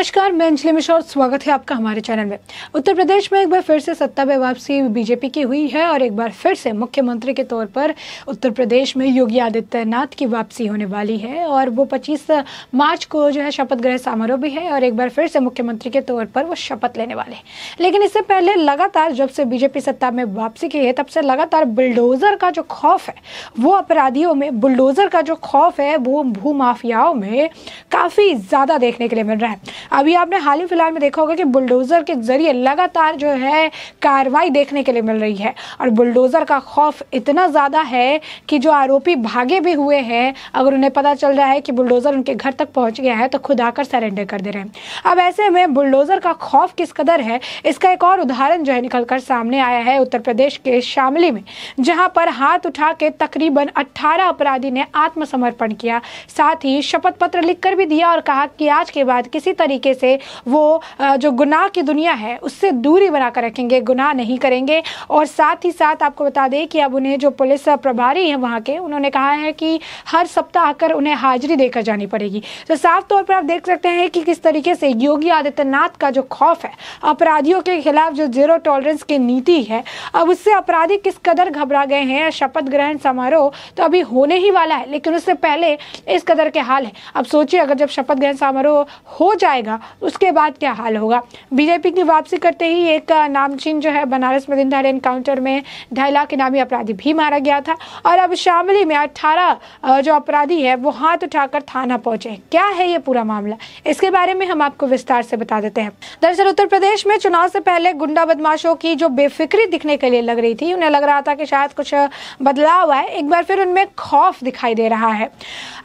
नमस्कार, मैं अंजलि मिश्रा और स्वागत है आपका हमारे चैनल में। उत्तर प्रदेश में एक बार फिर से सत्ता में वापसी बीजेपी की हुई है और एक बार फिर से मुख्यमंत्री के तौर पर उत्तर प्रदेश में योगी आदित्यनाथ की वापसी होने वाली है और वो 25 मार्च को जो है शपथ ग्रहण समारोह भी है और एक बार फिर से मुख्यमंत्री के तौर पर वो शपथ लेने वाले हैं। लेकिन इससे पहले लगातार जब से बीजेपी सत्ता में वापसी की है तब से लगातार बुलडोजर का जो खौफ है वो अपराधियों में, बुलडोजर का जो खौफ है वो भूमाफियाओं में काफ़ी ज़्यादा देखने के लिए मिल रहा है। अभी आपने हाल ही फिलहाल में देखा होगा कि बुलडोजर के जरिए लगातार जो है कार्रवाई देखने के लिए मिल रही है और बुलडोजर का खौफ इतना ज़्यादा है कि जो आरोपी भागे भी हुए हैं, अगर उन्हें पता चल रहा है कि बुलडोजर उनके घर तक पहुंच गया है तो खुद आकर सरेंडर कर दे रहे हैं। अब ऐसे में बुलडोजर का खौफ किस कदर है, इसका एक और उदाहरण जो है निकलकर सामने आया है उत्तर प्रदेश के शामली में, जहां पर हाथ उठा के तकरीबन 18 अपराधी ने आत्मसमर्पण किया, साथ ही शपथ पत्र लिखकर भी दिया और कहा कि आज के बाद किसी तरीके से वो जो गुनाह की दुनिया है उससे दूरी बनाकर रखेंगे, गुनाह नहीं करेंगे। और साथ ही साथ आपको बता दें कि अब उन्हें जो पुलिस प्रभारी हैं वहाँ के, उन्होंने कहा है कि हर सप्ताह आकर उन्हें हाजिरी देकर जानी पड़ेगी। तो साफ तौर पर आप देख सकते हैं कि किस तरीके से योगी आदित्यनाथ का जो खौफ है, अपराधियों के खिलाफ जो जीरो टॉलरेंस की नीति है, अब उससे अपराधी किस कदर घबरा गए हैं। शपथ ग्रहण समारोह तो अभी होने ही वाला है लेकिन उससे पहले इस कदर के हाल है। अब सोचिए अगर जब शपथ ग्रहण समारोह हो जाएगा उसके बाद क्या हाल होगा। बीजेपी की वापसी करते ही एक नामचीन जो है बनारस में दिन दहाड़े एनकाउंटर में 2.5 लाख इनामी अपराधी भी मारा गया था और अब शामली में 18 जो अपराधी है वो हाथ उठाकर थाना पहुंचे। क्या है ये पूरा मामला, इसके बारे में हम आपको विस्तार से बता देते हैं। दरअसल उत्तर प्रदेश में चुनाव से पहले गुंडा बदमाशों की जो बेफिक्री दिखने के लिए लग रही थी, उन्हें लग रहा था कि शायद कुछ बदलाव है, एक बार फिर उनमें खौफ दिखाई दे रहा है।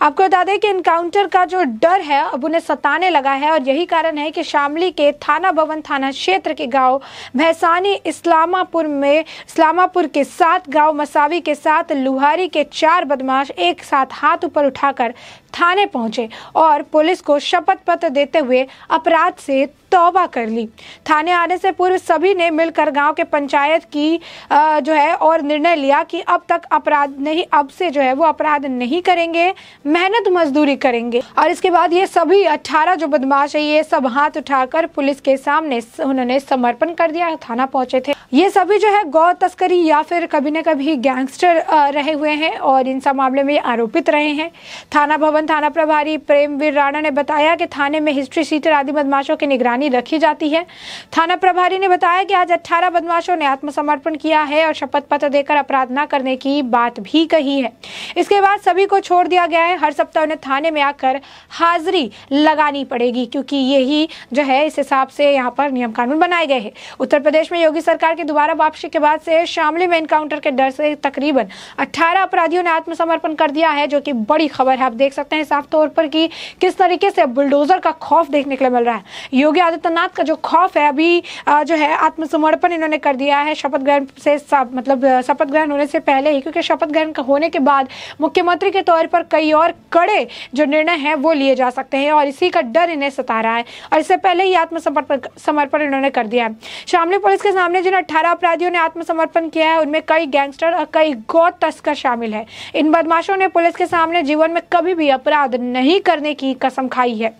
आपको बता दें कि एनकाउंटर का जो डर है अब उन्हें सताने लगा है और यही कारण है कि शामली के थाना भवन थाना क्षेत्र के गांव भैसानी इस्लामापुर के 7 गांव मसावी के साथ लुहारी के 4 बदमाश एक साथ हाथ ऊपर उठाकर थाने पहुंचे और पुलिस को शपथ पत्र देते हुए अपराध से तौबा कर ली। थाने आने से पूर्व सभी ने मिलकर गांव के पंचायत की जो है और निर्णय लिया कि अब से जो है वो अपराध नहीं करेंगे, मेहनत मजदूरी करेंगे। और इसके बाद ये सभी 18 जो बदमाश है ये सब हाथ उठाकर पुलिस के सामने उन्होंने समर्पण कर दिया, थाना पहुंचे थे। ये सभी जो है गौ तस्करी या फिर कभी न कभी गैंगस्टर रहे हुए हैं और इन सब मामले में आरोपित रहे हैं। थाना भवन थाना प्रभारी प्रेमवीर राणा ने बताया कि थाने में हिस्ट्री शीटर आदि बदमाशों की निगरानी रखी जाती है। थाना प्रभारी ने बताया कि आज 18 बदमाशों ने आत्मसमर्पण किया है और शपथ पत्र देकर अपराध न करने की बात भी कही है। इसके बाद सभी को छोड़ दिया गया है। हर सप्ताह उन्हें थाने में आकर हाजिरी लगानी पड़ेगी क्योंकि यही जो है इस हिसाब से यहाँ पर नियम कानून बनाए गए हैं। उत्तर प्रदेश में योगी सरकार की दोबारा वापसी के बाद से शामली में एनकाउंटर के डर से तकरीबन 18 अपराधियों ने आत्मसमर्पण कर दिया है, जो कि बड़ी खबर है। आप देख सकते हैं साफ तौर पर कि किस तरीके से बुलडोजर का खौफ देखने के लिए मिल रहा है। योगी आदित्यनाथ का जो खौफ है अभी जो है आत्मसमर्पण इन्होंने कर दिया है शपथ ग्रहण से, मतलब शपथ ग्रहण होने से पहले ही, क्योंकि शपथ ग्रहण होने के बाद मुख्यमंत्री के तौर पर कई और कड़े जो निर्णय हैं वो लिए जा सकते हैं और इसी का डर इन्हें सता रहा है और इससे पहले ही आत्मसमर्पण इन्होंने कर दिया है। शामली पुलिस के सामने जिन 18 अपराधियों ने आत्मसमर्पण किया है उनमें कई गैंगस्टर और कई गौ तस्कर शामिल है। इन बदमाशों ने पुलिस के सामने जीवन में कभी भी अपराध नहीं करने की कसम खाई है।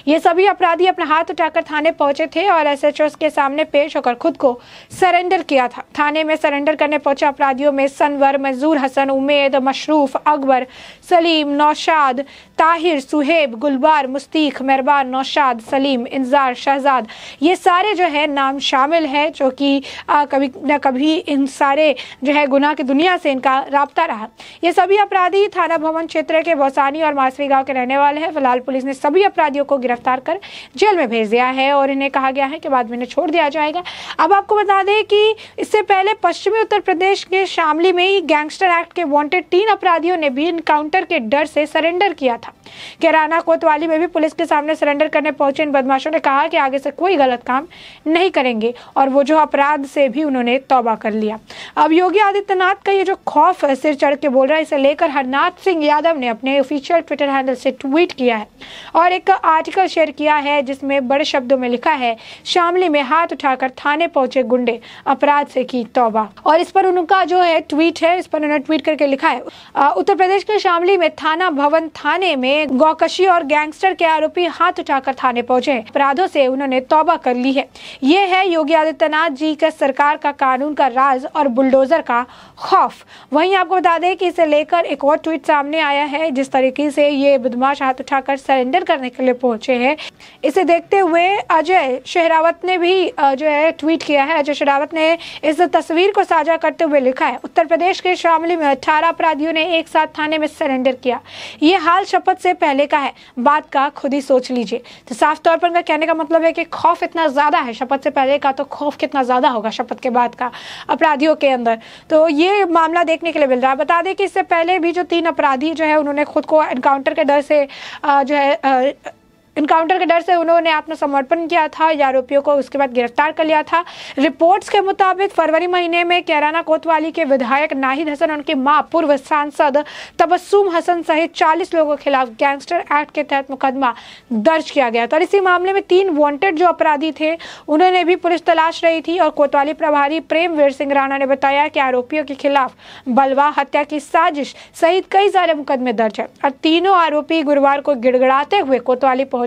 ये सभी अपराधी अपना हाथ उठाकर थाने पहुंचे थे और एसएचओ के सामने पेश होकर खुद को सरेंडर किया था। थाने में सरेंडर करने पहुंचे अपराधियों में सनवर, मंजूर हसन, उमेद, मशरूफ, अकबर, सलीम, नौशाद, ताहिर, सुहेब, गुलबार, मुस्तीक, मेहरबान, नौशाद, सलीम, इंजार, शहजाद, ये सारे जो है नाम शामिल है, जो कि कभी न कभी इन सारे जो है गुनाह की दुनिया से इनका राब्ता रहा। ये सभी अपराधी थाना भवन क्षेत्र के भौसानी और मासवी गांव के रहने वाले हैं। फिलहाल पुलिस ने सभी अपराधियों को गिरफ्तार कर जेल में भेज दिया है और इन्हें कहा गया है कि बाद में इन्हें छोड़ दिया जाएगा। अब आपको बता दें कि इससे पहले पश्चिमी उत्तर प्रदेश के शामली में ही गैंगस्टर एक्ट के वांटेड 3 अपराधियों ने भी इनकाउंटर के डर से सरेंडर किया था। कैराना कोतवाली में भी पुलिस के सामने सरेंडर करने पहुंचे इन बदमाशों ने कहा कि आगे से कोई गलत काम नहीं करेंगे और वो जो अपराध से भी उन्होंने तौबा कर लिया। अब योगी आदित्यनाथ का ये जो खौफ है, सिर चढ़ के बोल रहा है, इसे लेकर हरनाथ सिंह यादव ने अपने ऑफिशियल ट्विटर हैंडल से ट्वीट किया है और एक आर्टिकल शेयर किया है जिसमें बड़े शब्दों में लिखा है, शामली में हाथ उठाकर थाने पहुंचे गुंडे, अपराध से की तौबा। और इस पर उनका जो है ट्वीट है, इस पर उन्होंने ट्वीट करके लिखा है, उत्तर प्रदेश के शामली में थाना भवन थाने में गौकशी और गैंगस्टर के आरोपी हाथ उठाकर थाने पहुंचे, अपराधों से उन्होंने तौबा कर ली है। ये है योगी आदित्यनाथ जी का सरकार का कानून का राज और बुलडोजर का खौफ। वहीं आपको बता दें कि इसे लेकर एक और ट्वीट सामने आया है, जिस तरीके से ये बदमाश हाथ उठाकर सरेंडर करने के लिए पहुंचे हैं, इसे देखते हुए अजय शेरावत ने भी जो है ट्वीट किया है। अजय शेरावत ने इस तस्वीर को साझा करते हुए लिखा है, उत्तर प्रदेश के शामली में 18 अपराधियों ने एक साथ थाने में सरेंडर किया। ये हाल शपथ से पहले का है, बात का खुद ही सोच लीजिए। तो साफ तौर पर कहने का मतलब है कि खौफ इतना ज्यादा है शपथ से पहले का, तो खौफ कितना ज्यादा होगा शपथ के बाद का अपराधियों के अंदर। तो ये मामला देखने के लिए मिल रहा है। बता दें कि इससे पहले भी जो 3 अपराधी जो है उन्होंने खुद को एनकाउंटर के डर से उन्होंने आत्मसमर्पण किया था या आरोपियों को उसके बाद गिरफ्तार कर लिया था। रिपोर्ट्स के मुताबिक फरवरी महीने में कैराना कोतवाली के विधायक नाहिद हसन, उनकी मां पूर्व सांसद तबस्सुम हसन सहित 40 लोगों के खिलाफ गैंगस्टर एक्ट के तहत मुकदमा दर्ज किया गया था। और इसी मामले में 3 वांटेड जो अपराधी थे उन्होंने भी पुलिस तलाश रही थी। और कोतवाली प्रभारी प्रेमवीर सिंह राणा ने बताया कि आरोपियों के खिलाफ बलवा, हत्या की साजिश सहित कई सारे मुकदमे दर्ज है। और तीनों आरोपी गुरुवार को गिड़गिड़ाते हुए कोतवाली पहुंचे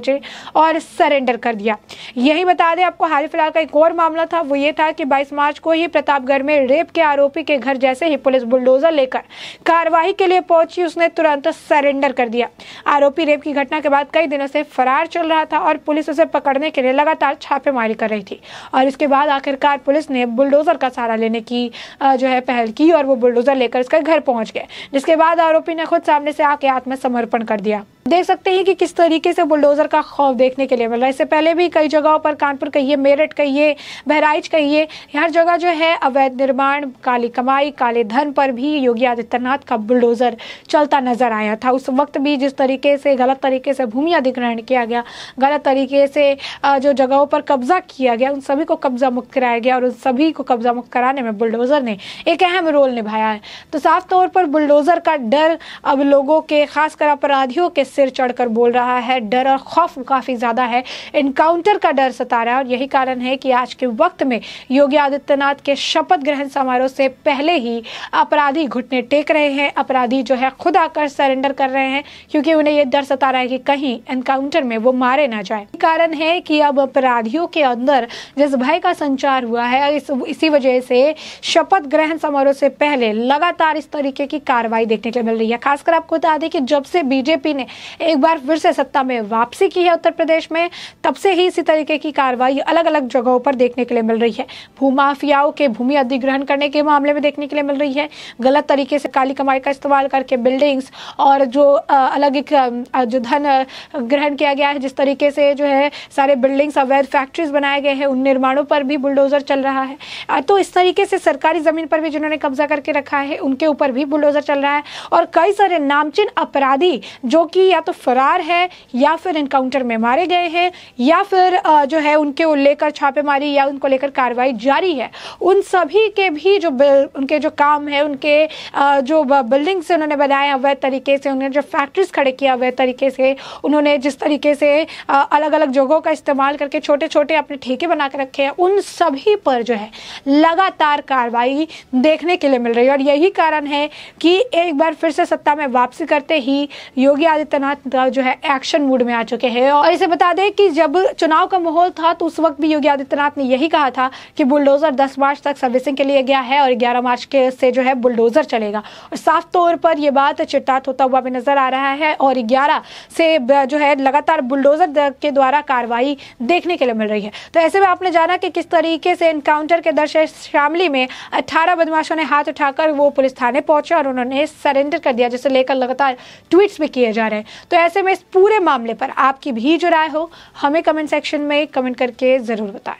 और सरेंडर कर दिया। यही बता दें आपको, हाल फिलहाल का एक और मामला था, वो ये था कि 22 मार्च को ही प्रतापगढ़ में रेप के आरोपी के घर जैसे ही पुलिस बुलडोजर लेकर कार्रवाई के लिए पहुंची, उसने तुरंत सरेंडर कर दिया। आरोपी रेप की घटना के बाद कई दिनों से फरार चल रहा था और पुलिस उसे पकड़ने के लिए लगातार छापेमारी कर रही थी। और इसके बाद आखिरकार पुलिस ने बुलडोजर का सहारा लेने की जो है पहल की और वो बुलडोजर लेकर उसके घर पहुंच गए, जिसके बाद आरोपी ने खुद सामने से आके आत्मसमर्पण कर दिया। देख सकते हैं कि किस तरीके से बुलडोजर का खौफ देखने के लिए मिल रहा है। इससे पहले भी कई जगहों पर, कानपुर कहिए, मेरठ कहिए, बहराइच कहिए, हर जगह जो है अवैध निर्माण, काली कमाई, काले धन पर भी योगी आदित्यनाथ का बुलडोजर चलता नजर आया था। उस वक्त भी जिस तरीके से गलत तरीके से भूमि अधिग्रहण किया गया, गलत तरीके से जो जगहों पर कब्जा किया गया, उन सभी को कब्जा मुक्त कराया गया और उन सभी को कब्जा मुक्त कराने में बुलडोजर ने एक अहम रोल निभाया है। तो साफ तौर पर बुलडोजर का डर अब लोगों के, खासकर अपराधियों के सिर चढ़कर बोल रहा है। डर और खौफ काफी ज्यादा है, एनकाउंटर का डर सता रहा है। और यही कारण है कि आज के वक्त में योगी आदित्यनाथ के शपथ ग्रहण समारोह से पहले ही अपराधी घुटने टेक रहे हैं, अपराधी जो है खुद आकर सरेंडर कर रहे हैं, क्योंकि उन्हें यह डर सता रहा है कि कहीं एनकाउंटर में वो मारे ना जाए। कारण है कि अब अपराधियों के अंदर जिस भय का संचार हुआ है, इसी वजह से शपथ ग्रहण समारोह से पहले लगातार इस तरीके की कार्रवाई देखने के लिए मिल रही है। खासकर आपको बता दें कि जब से बीजेपी ने एक बार फिर से सत्ता में वापसी की है उत्तर प्रदेश में, तब से ही इसी तरीके की कार्रवाई अलग अलग जगहों पर देखने के लिए मिल रही है। भूमाफियाओं के भूमि अधिग्रहण करने के मामले में देखने के लिए मिल रही है, गलत तरीके से काली कमाई का इस्तेमाल करके बिल्डिंग्स और जो अलग एक जो धन ग्रहण किया गया है, जिस तरीके से जो है सारे बिल्डिंग्स, अवैध फैक्ट्रीज बनाए गए हैं, उन निर्माणों पर भी बुलडोजर चल रहा है। तो इस तरीके से सरकारी जमीन पर भी जिन्होंने कब्जा करके रखा है, उनके ऊपर भी बुलडोजर चल रहा है। और कई सारे नामचीन अपराधी जो कि या तो फरार है या फिर एनकाउंटर में मारे गए हैं या फिर जो है उनके लेकर छापेमारी या उनको लेकर कार्रवाई जारी है, उन सभी के भी जो उनके जो काम है, उनके जो बिल्डिंग से उन्होंने बनाए अवैध तरीके से, उन्होंने जो फैक्ट्रीज खड़े किया अवैध तरीके से, उन्होंने जिस तरीके से अलग अलग जगहों का इस्तेमाल करके छोटे छोटे अपने ठेके बना के रखे हैं, उन सभी पर जो है लगातार कार्रवाई देखने के लिए मिल रही है। और यही कारण है कि एक बार फिर से सत्ता में वापसी करते ही योगी आदित्यनाथ जो है एक्शन मूड में आ चुके हैं। और इसे बता दें कि जब चुनाव का माहौल था तो उस वक्त भी योगी आदित्यनाथ ने यही कहा था कि बुलडोजर 10 मार्च तक सर्विसिंग के लिए गया है और 11 मार्च के से जो है बुलडोजर चलेगा। और साफ तौर पर यह बात चिट्टात होता हुआ भी नजर आ रहा है और 11 से जो है लगातार बुलडोजर के द्वारा कार्रवाई देखने के लिए मिल रही है। तो ऐसे में आपने जाना कि किस तरीके से एनकाउंटर के डर से शामली में 18 बदमाशों ने हाथ उठाकर वो पुलिस थाने पहुंचे और उन्होंने सरेंडर कर दिया, जिसे लेकर लगातार ट्वीट्स भी किए जा रहे हैं। तो ऐसे में इस पूरे मामले पर आपकी भी जो राय हो, हमें कमेंट सेक्शन में कमेंट करके जरूर बताएं।